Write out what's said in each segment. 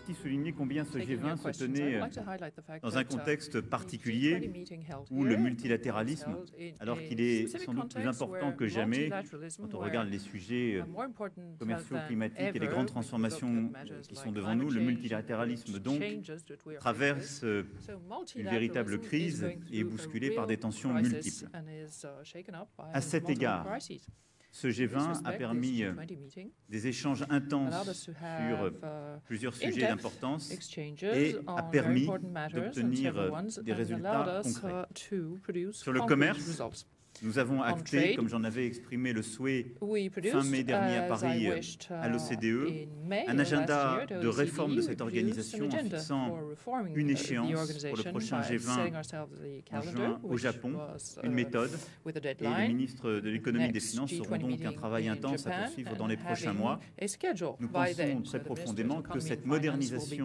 aussi souligner combien ce G20 se tenait dans un contexte particulier où le multilatéralisme, alors qu'il est sans doute plus important que jamais quand on regarde les sujets commerciaux, climatiques et les grandes transformations qui sont devant nous, le multilatéralisme donc traverse une véritable crise et est bousculé par des tensions multiples. À cet égard, ce G20 a permis des échanges intenses sur plusieurs sujets d'importance et a permis d'obtenir des résultats concrets. Sur le commerce, nous avons acté, comme j'en avais exprimé le souhait fin mai dernier à Paris à l'OCDE, un agenda de réforme de cette organisation en fixant une échéance pour le prochain G20 en juin au Japon, une méthode. Et les ministres de l'économie et des finances auront donc un travail intense à poursuivre dans les prochains mois. Nous pensons très profondément que cette modernisation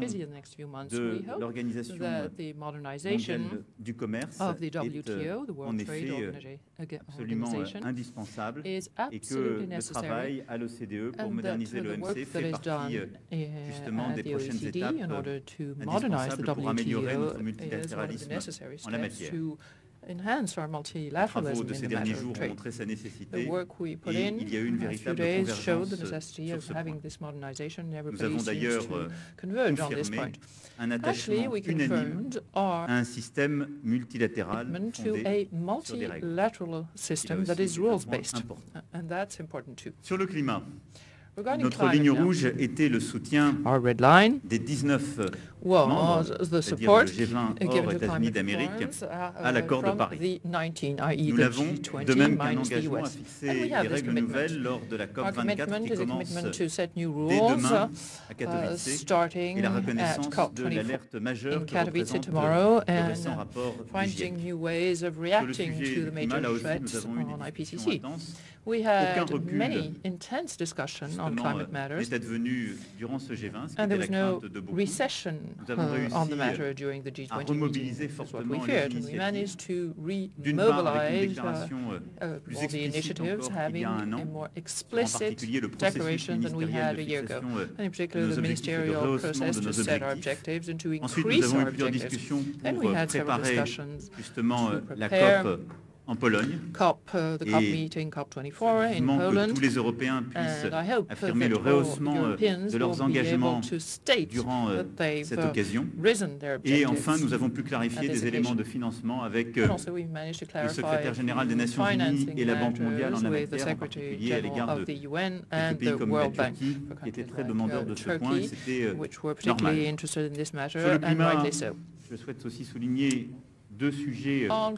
de l'Organisation mondiale du commerce est en effet absolument indispensable et que le travail à l'OCDE pour moderniser l'OMC fait partie justement des prochaines étapes indispensables pour améliorer notre multilatéralisme en la matière. Les travaux de ces derniers jours ont montré sa nécessité et il y a eu une véritable convergence sur ce point. Nous avons d'ailleurs confirmé un attachement unanime à un système multilatéral fondé sur des règles. Sur le climat, notre ligne rouge était le soutien des 19 membres, c'est-à-dire le G20 hors États-Unis d'Amérique, à l'accord de Paris. Nous l'avons, de même qu'un engagement à fixer des règles nouvelles lors de la COP24 qui commence dès demain à Katowice et la reconnaissance de l'alerte majeure que représente le récent rapport du GIEC. Sur le sujet du climat, là aussi, nous avons eu des discussions intenses. Aucun recul n'est advenu durant ce G20, ce qui était la crainte de beaucoup. Nous avons réussi à remobiliser fortement les initiatives, d'une part avec une déclaration plus explicite encore qu'il y a un an, en particulier le processus ministériel de fixation de nos objectifs et de rehaussement de nos objectifs. Ensuite, nous avons eu plusieurs discussions pour préparer justement la COP en Pologne, et vivement que tous les Européens puissent affirmer le rehaussement de leurs engagements durant cette occasion. Et enfin, nous avons pu clarifier des éléments de financement avec le secrétaire général des Nations Unies et la Banque mondiale en la matière, en particulier à l'égard de quelques pays comme la Turquie, qui étaient très demandeurs de ce point, et c'était normal. Sur le climat, je souhaite aussi souligner deux sujets hors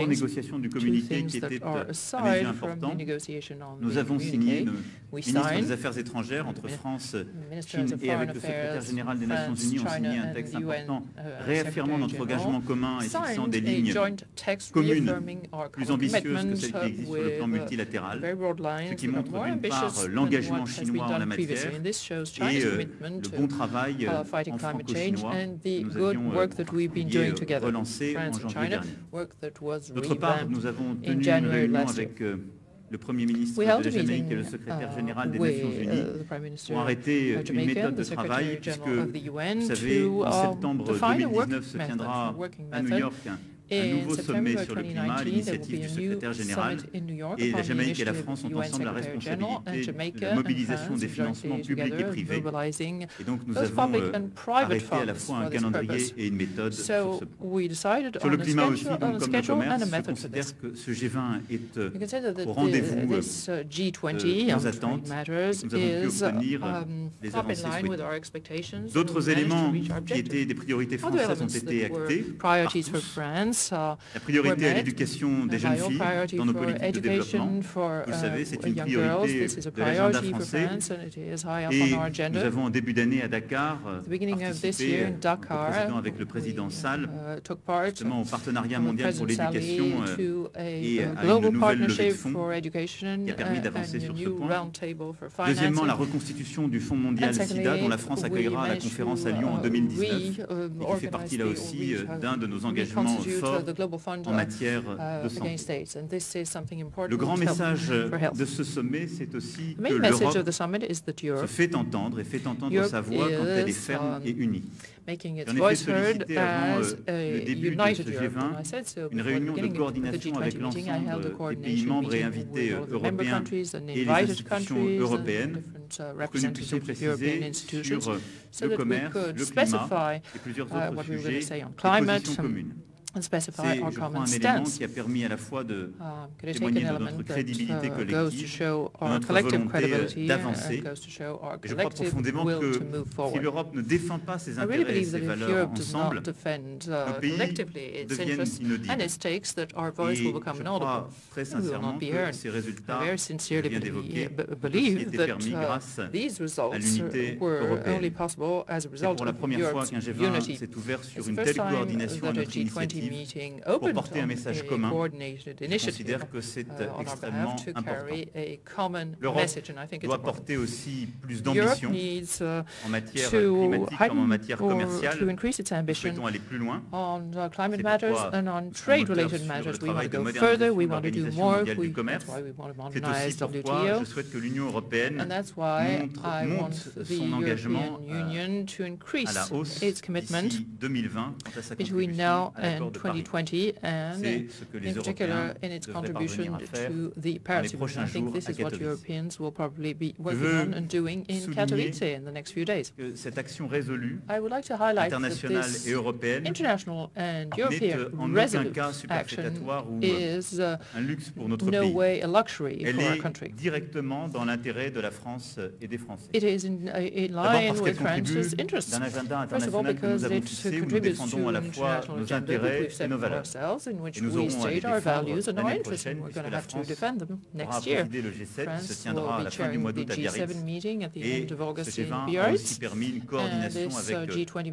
négociation du communiqué qui étaient à mes yeux importants. Nous avons signé, le ministre des Affaires étrangères entre France, Chine et avec le secrétaire général des Nations Unies ont signé un texte important réaffirmant notre engagement commun et fixant des lignes communes plus ambitieuses que celles qui existent sur le plan multilatéral, ce qui montre d'une part l'engagement chinois en la matière et le bon travail en franco-chinois que nous avions relancé en janvier dernier. D'autre part, nous avons tenu une réunion avec le Premier ministre de la Jamaïque et le secrétaire général des Nations Unies pour arrêter une méthode de travail puisque, vous savez, en septembre 2019 se tiendra à New York un nouveau sommet sur le climat à l'initiative du secrétaire général et la Jamaïque et la France ont ensemble la responsabilité de la mobilisation des financements publics et privés. Et donc nous avons arrêté à la fois un calendrier et une méthode sur ce point. Sur le climat aussi, donc, comme le commerce, je considère que ce G20 est au rendez-vous de nos attentes. Nous avons pu obtenir les avancées souhaitées. D'autres éléments qui étaient des priorités françaises ont été actés par tous. La priorité à l'éducation des jeunes filles dans nos politiques de développement. Vous le savez, c'est une priorité de l'agenda français. Et nous avons en début d'année à Dakar participé en co-président avec le président Sall justement au partenariat mondial pour l'éducation et à une nouvelle levée de fonds qui a permis d'avancer sur ce point. Deuxièmement, la reconstitution du Fonds mondial SIDA dont la France accueillera la conférence à Lyon en 2019 et qui fait partie là aussi d'un de nos engagements forts efforts en matière de santé. Le grand message de ce sommet, c'est aussi que l'Europe se fait entendre et fait entendre sa voix quand elle est ferme et unie. J'en ai fait solliciter avant le début de ce G20 une réunion de coordination avec l'ensemble des pays membres et invités européens et les institutions européennes pour que nous puissions préciser sur le commerce, le climat et plusieurs autres sujets des positions communes. C'est, je crois, un élément qui a permis à la fois de témoigner de notre crédibilité collective, de notre volonté d'avancer. Et je crois profondément que si l'Europe ne défend pas ses intérêts et ses valeurs ensemble, nos pays deviennent inaudibles. Et je crois très sincèrement que ces résultats que je viens d'évoquer ont aussi été permis grâce à l'unité européenne. C'est pour la première fois qu'un G20 s'est ouvert sur une telle coordination à notre initiative pour porter un message commun. Je considère que c'est extrêmement important. L'Europe doit porter aussi plus d'ambition en matière climatique comme en matière commerciale. Nous souhaitons aller plus loin. C'est pourquoi nous sommes moteurs sur le travail de modernisation de l'Organisation mondiale du commerce. C'est aussi pourquoi je souhaite que l'Union européenne monte son engagement à la hausse d'ici 2020 quant à sa contribution à l'accord de Paris. C'est ce que les Européens devraient parvenir à faire dans les prochains jours à Katowice. Je veux souligner que cette action résolue, internationale et européenne, n'est en aucun cas superfétatoire ou un luxe pour notre pays. Elle est directement dans l'intérêt de la France et des Français. D'abord parce qu'elle contribue d'un agenda international que nous avons fixé où nous défendons à la fois nos intérêts et nos valeurs. Et nous aurons à les défendre l'année prochaine puisque la France aura présidé le G7 qui se tiendra à la fin du mois d'août à Biarritz. Et ce G20 a aussi permis une coordination avec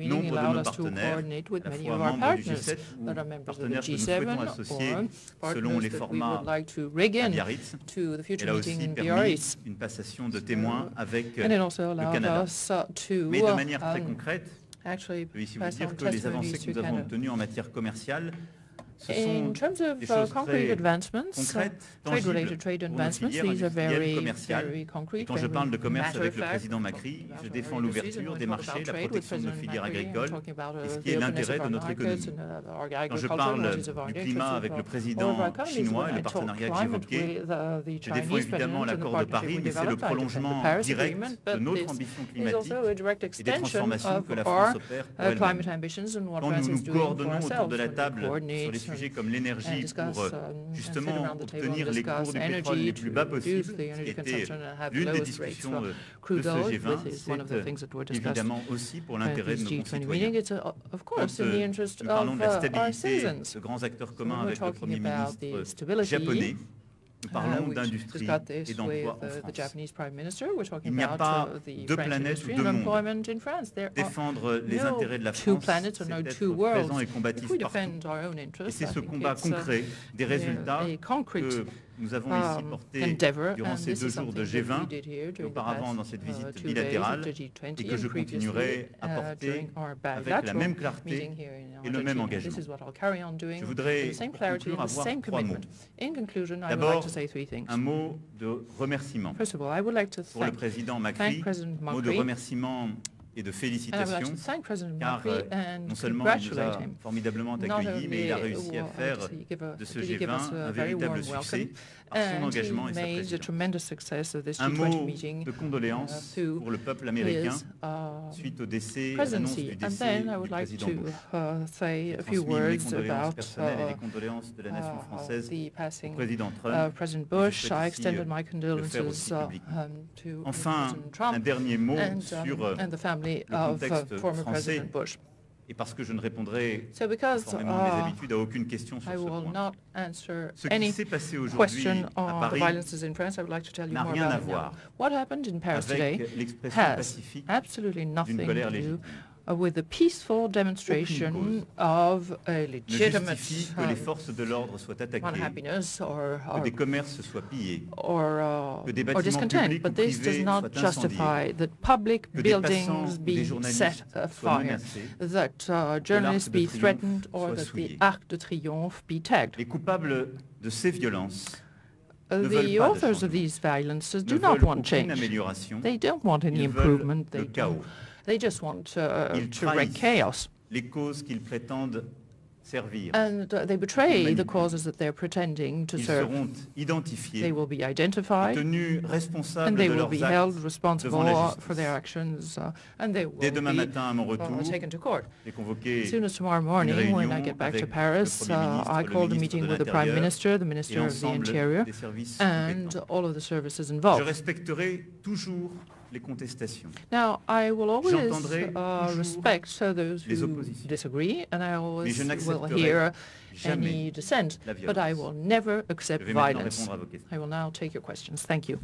nombre de nos partenaires, à la fois membres du G7 ou partenaires que nous souhaitons associer selon les formats à Biarritz. Elle a aussi permis une passation de témoins avec le Canada. Mais de manière très concrète, je veux ici vous dire que les avancées que nous avons obtenues en matière commerciale, ce sont des choses très concrètes, tangibles pour nos filières industrielles commerciales. Et quand je parle de commerce avec le président Macri, je défends l'ouverture des marchés, la protection de nos filières agricoles et ce qui est l'intérêt de notre économie. Quand je parle du climat avec le président chinois et le partenariat que j'évoquais, je défends évidemment l'accord de Paris, mais c'est le prolongement direct de notre ambition climatique et des transformations que la France opère pour elle-même. Quand nous nous coordonnons autour de la table sur les sujets comme l'énergie pour justement obtenir les cours du pétrole les plus bas possibles, ce qui était l'une des discussions de ce G20, c'est évidemment aussi pour l'intérêt de nos concitoyens. Quand nous parlons de la stabilité de grands acteurs communs avec le Premier ministre japonais, nous parlons d'industrie et d'emploi en France. Il n'y a pas deux planètes ou deux mondes. Défendre les intérêts de la France, c'est être présent et combatif partout. Et c'est ce combat concret des résultats que nous avons ici porté durant ces 2 jours de G20, auparavant dans cette visite bilatérale, et que je continuerai à porter avec la même clarté et le même engagement. Je voudrais pour conclure avoir 3 mots. D'abord, un mot de remerciement pour le président Macri, mot de remerciement et de félicitations, car non seulement il nous a formidablement accueillis, mais il a réussi à faire de ce G20 un véritable succès par son engagement et sa présidence. Un mot de condoléances pour le peuple américain suite au décès, à l'annonce du décès du président Bush. J'ai transmis mes condoléances personnelles et les condoléances de la nation française au président Trump. Je souhaite ici le faire aussi publiquement. Enfin, un dernier mot sur le contexte français, et parce que je ne répondrai conformément à mes habitudes à aucune question sur ce point. Ce qui s'est passé aujourd'hui à Paris n'a rien à voir avec l'expression pacifique d'une colère légitime. with a peaceful demonstration of a legitimate que les forces de l'ordre soient attaquées, unhappiness que des commerces soient pillés, or que des bâtiments discontent. publics But ou this does privés not soient justify incendiés, that public que des buildings passants ou des be journalistes set soient afire, menacés, that journalists l'Arc de be Triomphe threatened, or soit that souillé. the Arc de Triomphe be tagged. Les coupables de ces violences The authors of these violences do not want change. They don't want any improvement. They just want to wreak chaos. Les causes qu'ils prétendent servir. And they betray the causes that they're pretending to Ils serve. seront identifiés, They will be identified, tenus responsables and they de will leurs be actes held devant responsible la justice. for their actions, and they will Dès demain be matin, à mon retour, taken to court. j'ai convoqué As soon as tomorrow morning, when I get back to Paris, I called a meeting with the Prime Minister, the Minister of the Interior, and all of the services Je involved. respecterai toujours les contestations. Now, I will always J'entendrai respect those les who oppositions. disagree, and I always je will n'accepterai hear jamais any dissent, la but I will never accept Je vais maintenant violence. répondre à vos questions. I will now take your questions. Thank you.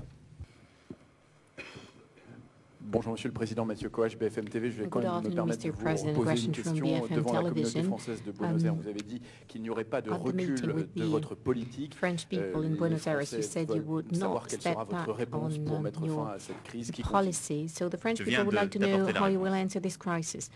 Bonjour Monsieur le Président, Mathieu Coache, BFM TV. Je vais quand Good même me afternoon, permettre de Mr. vous President. poser une Question from question BFM devant la communauté Television. française de Buenos Aires. Vous avez dit qu'il n'y aurait pas de at the meeting recul with de the votre politique. French people in Les Buenos Aires, you Français said you veulent would savoir not quelle step sera votre back réponse on pour mettre fin your à cette crise qui continue. policy. So the French Je people viens would like to know d'apporter la how you will réponse. answer this crisis.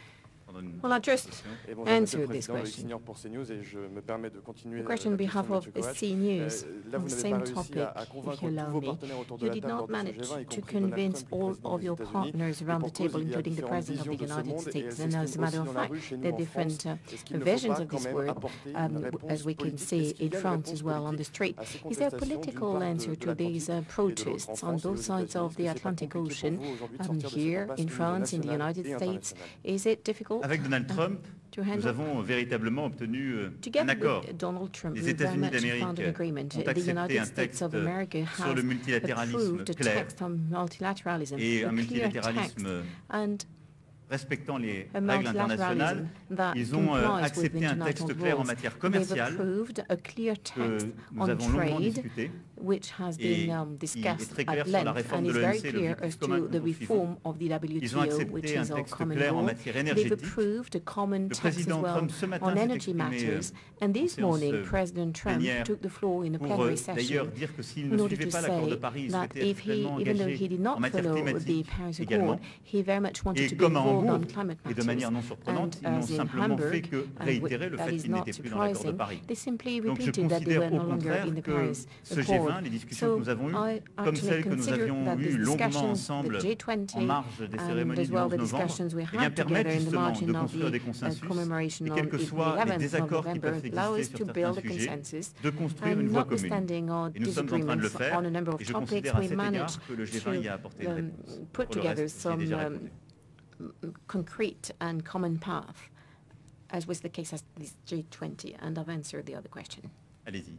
Pendant une Well, I just question. Et bonjour, Monsieur le answer this Président, Loïc question. Signor pour CNews et je me permets de continuer The question on la behalf question of de Monsieur Coache. CNews, Là, on vous the n'avez same pas réussi topic, à if convaincre you tous allow vos me. partenaires autour de You la did table not lors de ce manage G20, y to compris Donald convince Trump, qui est all président of des your États-Unis. partners Et around pour the table, cause, il y a including the différentes President of visions the de ce United monde et States. elles And s'expriment as a matter aussi of dans la fact, rue chez nous there are en different France. Est-ce qu'il ne faut versions pas of quand this même word, apporter une réponse as we can politique? see Est-ce qu'il in y a une France réponse as well on the politique street. à ces Is there a contestations d'une political part answer de to these l'Atlantique et de l'autre en protests on France et aux both sides États-Unis? of the Est-ce que c'est pas Atlantic compliqué pour Ocean, vous aujourd'hui de sortir de cette here impasse in au niveau France, in the national United et States? international? Is it difficult Avec Donald Trump, to nous handle? avons véritablement obtenu un Together accord. with Donald Trump, Les we very États-Unis much found an d'Amérique agreement. ont The accepté United un States texte of America sur le has multilatéralisme approved a clair text on multilateralism, et un a clear text, multilatéralisme and respectant les a règles internationales. multilateralism that Ils ont complies with accepté un texte international clair en rules. matière They've commerciale approved a clear que text nous on avons longuement trade, discuté which has et been qui est discussed très clair at sur la length réforme and de is very l'OMC, clear as l'objectif commun to que the nous poursuivons. reform of the Ils ont WTO, which accepté un is our texte common clair en goal. matière They've énergétique. approved a common Le text as président well Trump ce matin on s'est energy exprimé matters. And this séance morning, President Trump plénière took the floor in a pour plenary d'ailleurs session dire que s'il in ne order suivait to pas l'accord de say Paris, il that souhaitait être if he, pleinement even though he engagé did en not matière follow the climatique Paris également. Accord, he very much wanted Et to be comme à involved on Hambourg, climate et de matters. manière non surprenante, ils And n'ont as in simplement fait Hamburg, que réitérer le that fait is qu'ils not n'étaient plus dans l'accord de surprising, Paris. they simply Donc je repeated that they considère were au no longer contraire in the que Paris ce Accord. G20, les discussions So que nous avons eues, I comme actually celles que nous consider avions that eues these longuement discussions, ensemble the G20 en marge des and cérémonies as du well 11 the novembre, discussions we eh bien, had permettent together in the justement margin de of construire des the consensus commemoration et of quels que the soient les 11th of désaccords qui November, peuvent allow us exister to sur build certains a sujets, consensus. de construire And une voie commune. notwithstanding our Et nous sommes en train de le disagreements faire on a number of et je topics, considère à we cet égard managed que le G20 y a apporté une to réponse. put Pour le together reste, j'ai some déjà répondu. concrete and common path, as was the case at this G20, and I've answered the other question. Allez-y.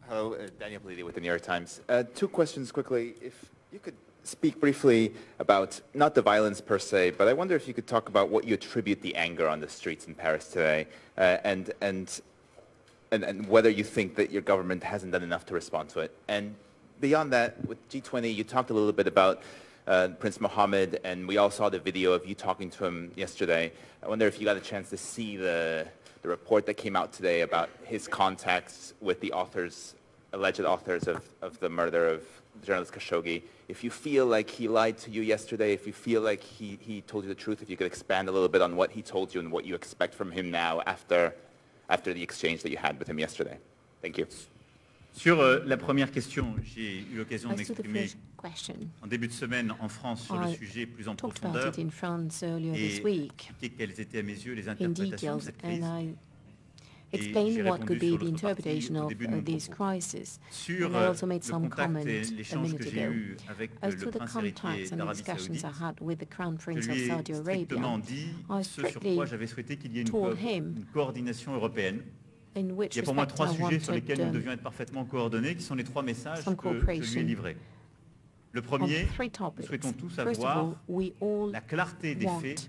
Hello, Daniel Politi with the New York Times. Two questions quickly. If you could speak briefly about, not the violence per se, but I wonder if you could talk about what you attribute the anger on the streets in Paris today, and whether you think that your government hasn't done enough to respond to it. And beyond that, with G20, you talked a little bit about Prince Mohammed, and we all saw the video of you talking to him yesterday. I wonder if you got a chance to see the report that came out today about his contacts with the authors, alleged authors of the murder of journalist Khashoggi. If you feel like he lied to you yesterday, if you feel like he told you the truth, if you could expand a little bit on what he told you and what you expect from him now after the exchange that you had with him yesterday. Thank you. Sur la première question, j'ai eu l'occasion de As to the m'exprimer first question, en début de semaine en France sur le I sujet plus en talked about profondeur it in France earlier et this week expliqué quelles étaient à mes yeux les in interprétations de details, cette crise. and I Et j'ai explained what could répondu be sur the l'autre partie interpretation au of début de mon this propos. crisis. Sur And I also made le some contact comments et a l'échange minute que j'ai ago. eu avec As le to the prince héritier contacts and the d'Arabie discussions I Saoudite, had with the Crown je Prince of lui ai Saudi strictement Arabia, dit I ce sur strictly quoi j'avais souhaité qu'il y ait told him une coordination européenne. in which Il y a pour moi respect trois I sujets sur wanted lesquels nous devions être parfaitement coordonnés, qui sont les trois messages some que je lui ai cooperation livrés. Le on premier, three nous topics. souhaitons tous First of avoir all, we all la clarté des want faits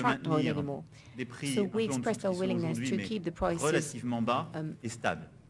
extract oil anymore. des prix So we expressed our willingness to keep the prices relativement bas et stables.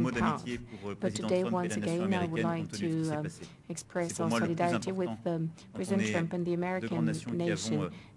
mot path. d'amitié pour But président today, Trump et once la nation again, I would américaine like compte tenu de ce qui s'est to passé. express C'est pour our moi le plus solidarity with important President Trump and the deux grandes American nations qui nation avons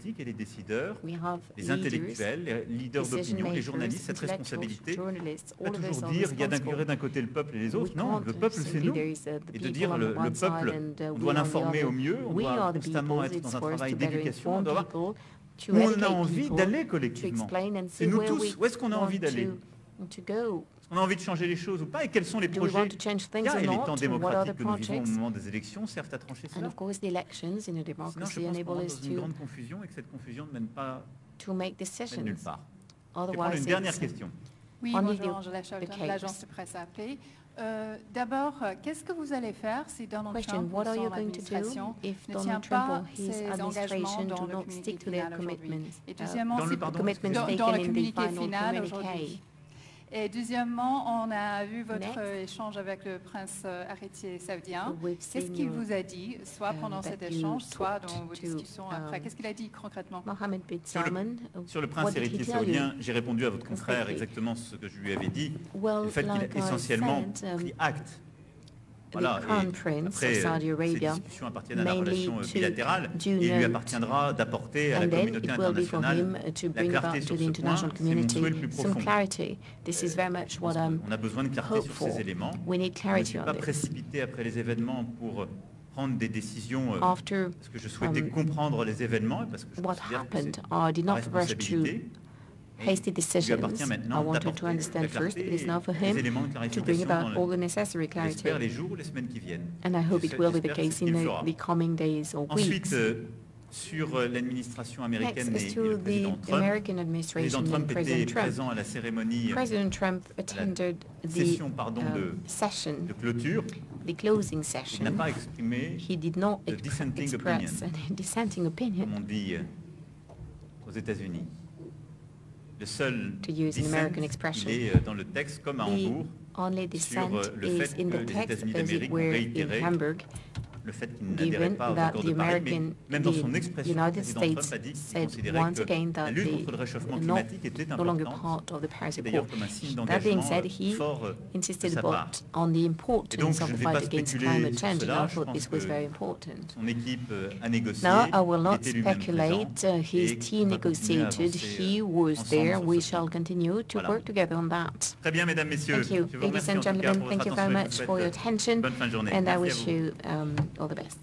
politiques et les décideurs, les intellectuels, les leaders d'opinion, les journalistes, cette responsabilité. Pas toujours dire il y a d'un côté le peuple et les autres. Non, le peuple c'est nous. Et de dire le peuple, on doit l'informer au mieux, on doit constamment être dans un travail d'éducation, on doit voir où on a envie d'aller collectivement. C'est nous tous, où est-ce qu'on a envie d'aller? On a envie de changer les choses ou pas, et quels sont les projets? Et les temps démocratiques que nous vivons au moment des élections servent à trancher cela. Sinon, je pense qu'on rentre dans une grande confusion et que cette confusion ne mène nulle part. Je vais prendre une dernière question. Oui, only bonjour, Angela Shelton, l'agence de presse AP. D'abord, qu'est-ce que vous allez faire si Donald Trump ou son administration ne tient pas ses engagements dans le communiqué final aujourd'hui? Et deuxièmement, dans le communiqué final aujourd'hui. Et deuxièmement, on a vu votre échange avec le prince héritier saoudien. Qu'est-ce qu'il vous a dit, soit pendant cet échange, soit dans vos discussions après? Qu'est-ce qu'il a dit concrètement? Sur le prince héritier saoudien, j'ai répondu à votre confrère exactement ce que je lui avais dit. Le fait qu'il a essentiellement pris acte. Voilà, après, ces discussions appartiennent à la relation bilatérale et il lui appartiendra d'apporter à la communauté internationale la clarté sur ce point. C'est mon souhait le plus profond. On a besoin de clarté sur ces éléments. Je ne suis pas précipité après les événements pour prendre des décisions parce que je souhaitais comprendre les événements et parce que je considère que c'est ma responsabilité. Hasty decisions. I wanted to understand first. It is now for him to bring about all the necessary clarity. And I hope it will be the case in the coming days or weeks. Sur l'administration américaine Next, et le président Trump. Trump était présent à la cérémonie President Trump attended session session, de clôture. The closing session. Il n'a pas exprimé He did not de dissenting express a dissenting opinion. Comme on dit aux États-Unis. Le seul dissent, il est dans le texte comme à Hambourg sur le fait que les États-Unis d'Amérique ont réitéré le fait qu'il n'adhérait pas aux accords de Paris, mais même dans son expression, le président Trump a dit qu'il considérait que la lutte contre le réchauffement climatique était importante, d'ailleurs comme un signe d'engagement fort de sa part. Et donc je ne vais pas spéculer sur cela, je pense que son équipe a négocié, est élu même présent, his team negotiated, he was there, we shall continue to work together on that. Très bien, mesdames, messieurs. Thank you, ladies and gentlemen, thank you very much for your attention, bonne fin de journée. and I wish you all the best.